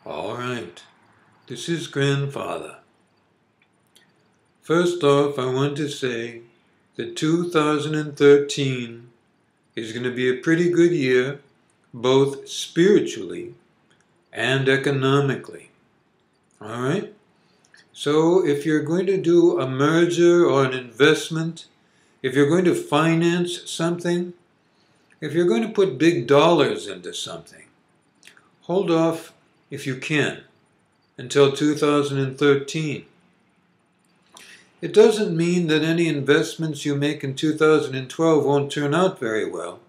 All right, this is Grandfather. First off, I want to say that 2013 is going to be a pretty good year, both spiritually and economically. All right? So if you're going to do a merger or an investment, if you're going to finance something, if you're going to put big dollars into something, hold off if you can until 2013. It doesn't mean that any investments you make in 2012 won't turn out very well.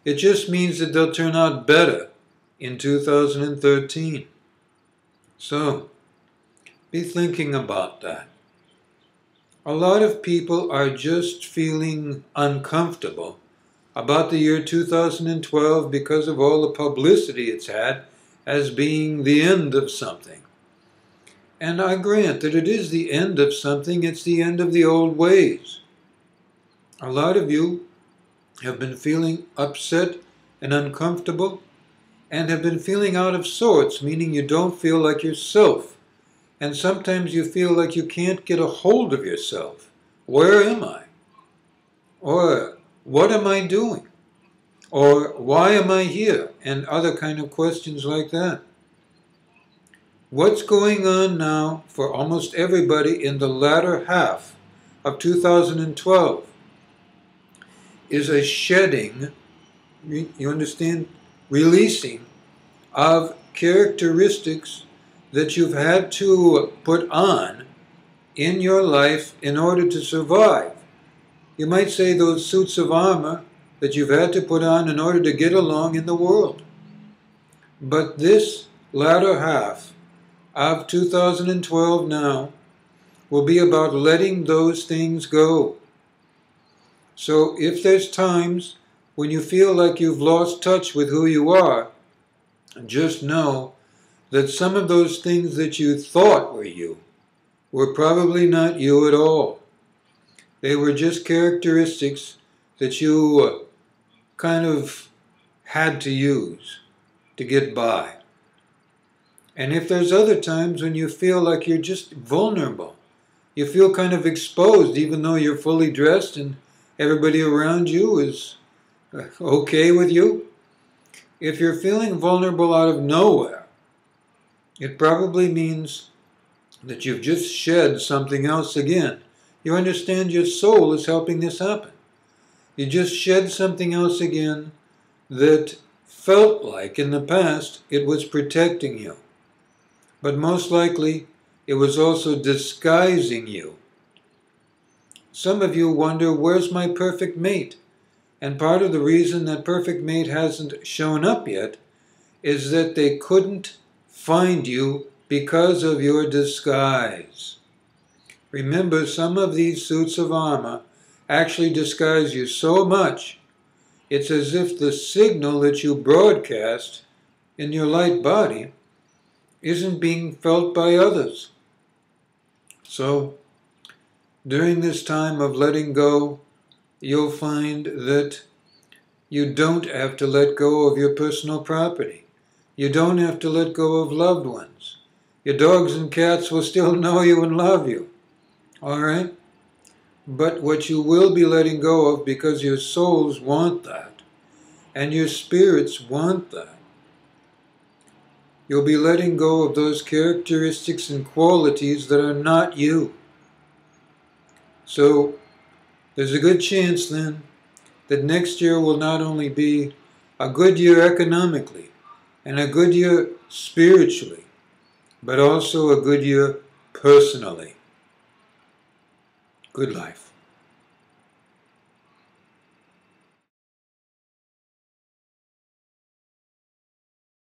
It just means that they'll turn out better in 2013. So, be thinking about that. A lot of people are just feeling uncomfortable about the year 2012 because of all the publicity it's had as being the end of something. And I grant that it is the end of something, it's the end of the old ways. A lot of you have been feeling upset and uncomfortable and have been feeling out of sorts, meaning you don't feel like yourself. And sometimes you feel like you can't get a hold of yourself. Where am I? Or what am I doing? Or why am I here? And other kind of questions like that. What's going on now for almost everybody in the latter half of 2012 is a shedding, you understand, releasing of characteristics that you've had to put on in your life in order to survive. You might say those suits of armor that you've had to put on in order to get along in the world. But this latter half of 2012 now will be about letting those things go. So if there's times when you feel like you've lost touch with who you are, just know that some of those things that you thought were you were probably not you at all. They were just characteristics that you kind of had to use to get by. And if there's other times when you feel like you're just vulnerable, you feel kind of exposed even though you're fully dressed and everybody around you is okay with you. If you're feeling vulnerable out of nowhere, it probably means that you've just shed something else again. You understand your soul is helping this happen. You just shed something else again that felt like in the past it was protecting you. But most likely it was also disguising you. Some of you wonder, where's my perfect mate? And part of the reason that perfect mate hasn't shown up yet is that they couldn't find you because of your disguise. Remember, some of these suits of armor actually disguise you so much, it's as if the signal that you broadcast in your light body isn't being felt by others. So, during this time of letting go, you'll find that you don't have to let go of your personal property. You don't have to let go of loved ones. Your dogs and cats will still know you and love you. All right? But what you will be letting go of, because your souls want that, and your spirits want that, you'll be letting go of those characteristics and qualities that are not you. So, there's a good chance then that next year will not only be a good year economically and a good year spiritually, but also a good year personally. Good life.